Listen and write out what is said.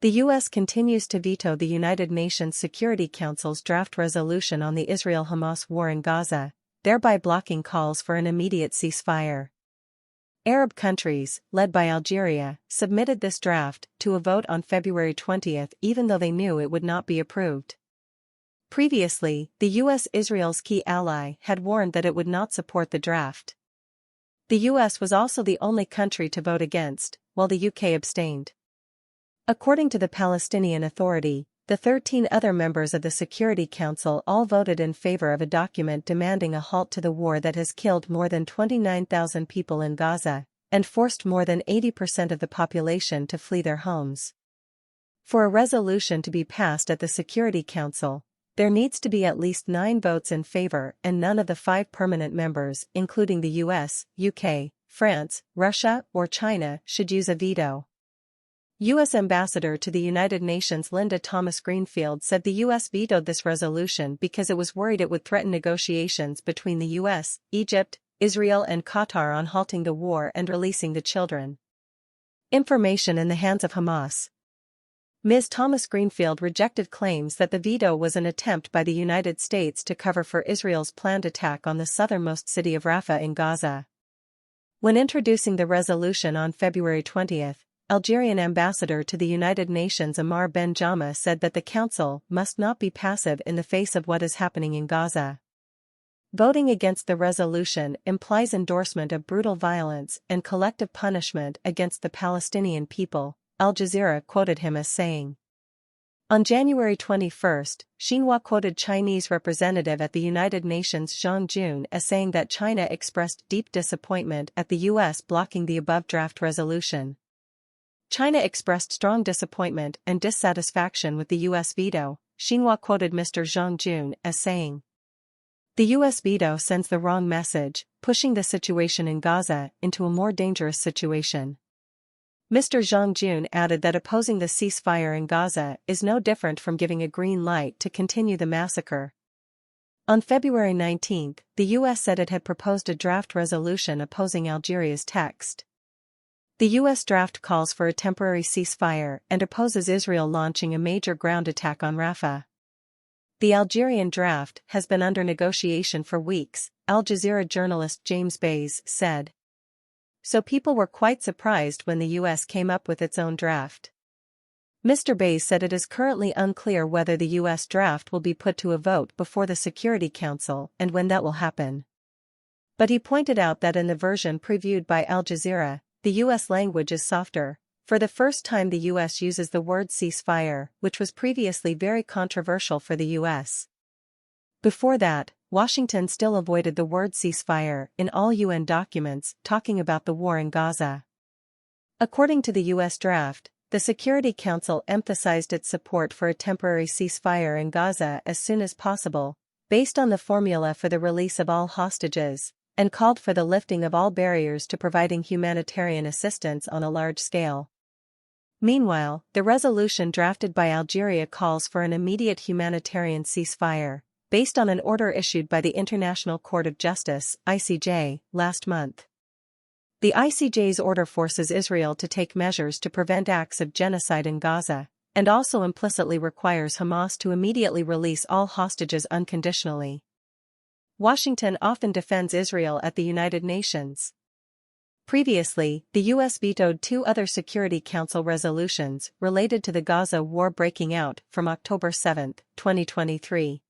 The U.S. continues to veto the United Nations Security Council's draft resolution on the Israel-Hamas war in Gaza, thereby blocking calls for an immediate ceasefire. Arab countries, led by Algeria, submitted this draft to a vote on February 20 even though they knew it would not be approved. Previously, the U.S., Israel's key ally, had warned that it would not support the draft. The U.S. was also the only country to vote against, while the UK abstained. According to the Palestinian Authority, the 13 other members of the Security Council all voted in favor of a document demanding a halt to the war that has killed more than 29,000 people in Gaza, and forced more than 80% of the population to flee their homes. For a resolution to be passed at the Security Council, there needs to be at least 9 votes in favor, and none of the 5 permanent members, including the US, UK, France, Russia, or China, should use a veto. U.S. Ambassador to the United Nations Linda Thomas-Greenfield said the U.S. vetoed this resolution because it was worried it would threaten negotiations between the U.S., Egypt, Israel and Qatar on halting the war and releasing the children. Information in the hands of Hamas. Ms. Thomas-Greenfield rejected claims that the veto was an attempt by the United States to cover for Israel's planned attack on the southernmost city of Rafah in Gaza. When introducing the resolution on February 20, Algerian ambassador to the United Nations Amar Ben-Jama said that the Council must not be passive in the face of what is happening in Gaza. Voting against the resolution implies endorsement of brutal violence and collective punishment against the Palestinian people, Al Jazeera quoted him as saying. On January 21, Xinhua quoted Chinese representative at the United Nations Zhang Jun as saying that China expressed deep disappointment at the U.S. blocking the above draft resolution. China expressed strong disappointment and dissatisfaction with the U.S. veto, Xinhua quoted Mr. Zhang Jun as saying. The U.S. veto sends the wrong message, pushing the situation in Gaza into a more dangerous situation. Mr. Zhang Jun added that opposing the ceasefire in Gaza is no different from giving a green light to continue the massacre. On February 19, the U.S. said it had proposed a draft resolution opposing Algeria's text. The U.S. draft calls for a temporary ceasefire and opposes Israel launching a major ground attack on Rafah. The Algerian draft has been under negotiation for weeks, Al Jazeera journalist James Bays said. So people were quite surprised when the U.S. came up with its own draft. Mr. Bays said it is currently unclear whether the U.S. draft will be put to a vote before the Security Council and when that will happen. But he pointed out that in the version previewed by Al Jazeera, the U.S. language is softer. For the first time the U.S. uses the word ceasefire, which was previously very controversial for the U.S. Before that, Washington still avoided the word ceasefire in all UN documents talking about the war in Gaza. According to the U.S. draft, the Security Council emphasized its support for a temporary ceasefire in Gaza as soon as possible, based on the formula for the release of all hostages, and called for the lifting of all barriers to providing humanitarian assistance on a large scale. Meanwhile, the resolution drafted by Algeria calls for an immediate humanitarian ceasefire, based on an order issued by the International Court of Justice, ICJ, last month. The ICJ's order forces Israel to take measures to prevent acts of genocide in Gaza, and also implicitly requires Hamas to immediately release all hostages unconditionally. Washington often defends Israel at the United Nations. Previously, the U.S. vetoed 2 other Security Council resolutions related to the Gaza war breaking out from October 7, 2023.